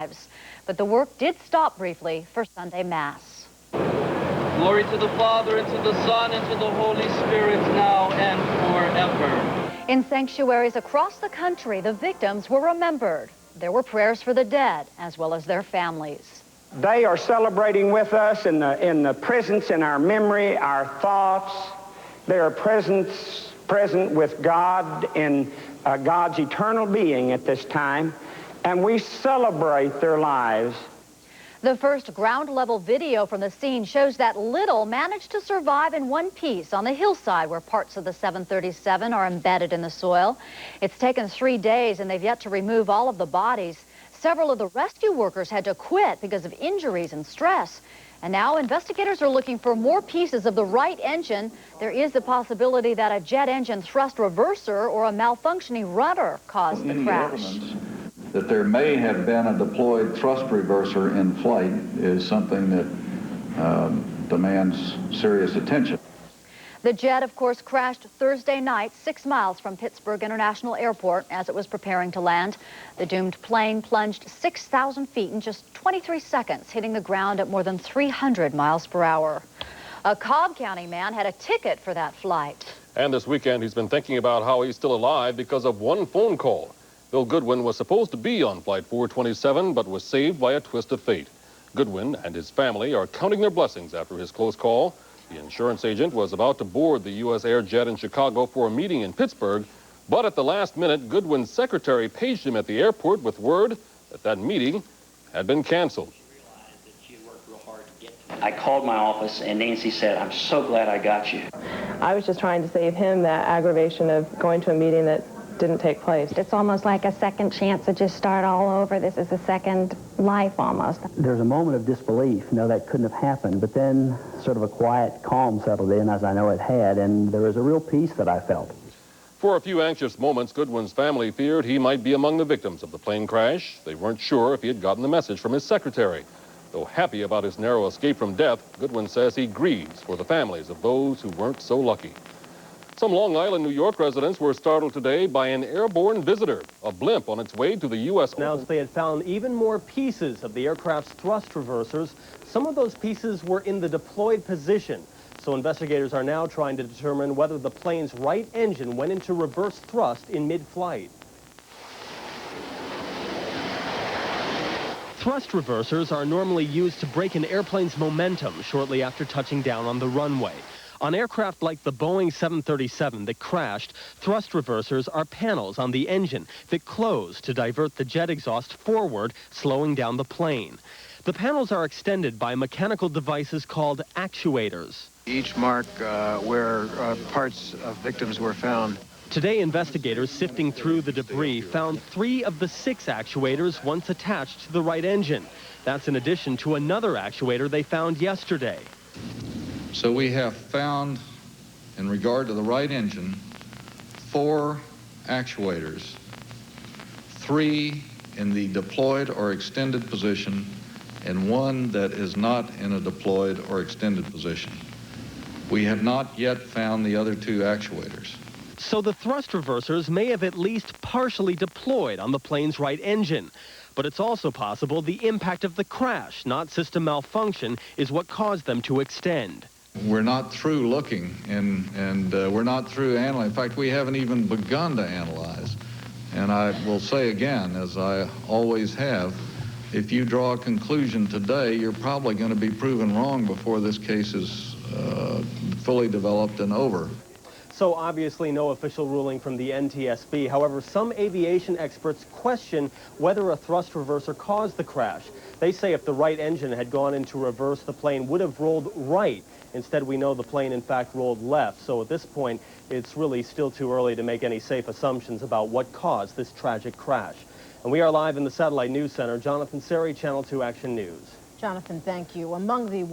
lives. But the work did stop briefly for Sunday Mass. Glory to the Father, and to the Son, and to the Holy Spirit, now and forever. In sanctuaries across the country, the victims were remembered. There were prayers for the dead, as well as their families. They are celebrating with us in the presence, in our memory, our thoughts. They are present with God in God's eternal being at this time, and we celebrate their lives. The first ground-level video from the scene shows that Little managed to survive in one piece on the hillside where parts of the 737 are embedded in the soil. It's taken 3 days, and they've yet to remove all of the bodies. Several of the rescue workers had to quit because of injuries and stress. And now investigators are looking for more pieces of the right engine. There is the possibility that a jet engine thrust reverser or a malfunctioning rudder caused the crash. That there may have been a deployed thrust reverser in flight is something that demands serious attention. The jet, of course, crashed Thursday night 6 miles from Pittsburgh International Airport as it was preparing to land. The doomed plane plunged 6,000 feet in just 23 seconds, hitting the ground at more than 300 miles per hour. A Cobb County man had a ticket for that flight. And this weekend, he's been thinking about how he's still alive because of one phone call. Bill Goodwin was supposed to be on Flight 427, but was saved by a twist of fate. Goodwin and his family are counting their blessings after his close call. The insurance agent was about to board the USAir jet in Chicago for a meeting in Pittsburgh, but at the last minute, Goodwin's secretary paged him at the airport with word that that meeting had been canceled. I called my office, and Nancy said, "I'm so glad I got you." I was just trying to save him that aggravation of going to a meeting that didn't take place. It's almost like a second chance to just start all over. This is a second life almost. There's a moment of disbelief, that couldn't have happened, but then sort of a quiet calm settled in, as I know it had, and there was a real peace that I felt. For a few anxious moments, Goodwin's family feared he might be among the victims of the plane crash. They weren't sure if he had gotten the message from his secretary. Though happy about his narrow escape from death, Goodwin says he grieves for the families of those who weren't so lucky. Some Long Island, New York residents were startled today by an airborne visitor, a blimp on its way to the U.S. Announced they had found even more pieces of the aircraft's thrust reversers. Some of those pieces were in the deployed position. So investigators are now trying to determine whether the plane's right engine went into reverse thrust in mid-flight. Thrust reversers are normally used to break an airplane's momentum shortly after touching down on the runway. On aircraft like the Boeing 737 that crashed, thrust reversers are panels on the engine that close to divert the jet exhaust forward, slowing down the plane. The panels are extended by mechanical devices called actuators. Each mark where parts of victims were found. Today, investigators sifting through the debris found 3 of the 6 actuators once attached to the right engine. That's in addition to another actuator they found yesterday. So we have found, in regard to the right engine, 4 actuators, 3 in the deployed or extended position, and 1 that is not in a deployed or extended position. We have not yet found the other 2 actuators. So the thrust reversers may have at least partially deployed on the plane's right engine. But it's also possible the impact of the crash, not system malfunction, is what caused them to extend. We're not through looking, and we're not through analyzing. In fact, we haven't even begun to analyze. And I will say again, as I always have, if you draw a conclusion today, you're probably going to be proven wrong before this case is fully developed and over. So obviously no official ruling from the NTSB. However, some aviation experts question whether a thrust reverser caused the crash. They say if the right engine had gone into reverse, the plane would have rolled right. Instead, we know the plane, in fact, rolled left. So at this point, it's really still too early to make any safe assumptions about what caused this tragic crash. And we are live in the Satellite News Center. Jonathan Seri, Channel 2 Action News. Jonathan, thank you. Among the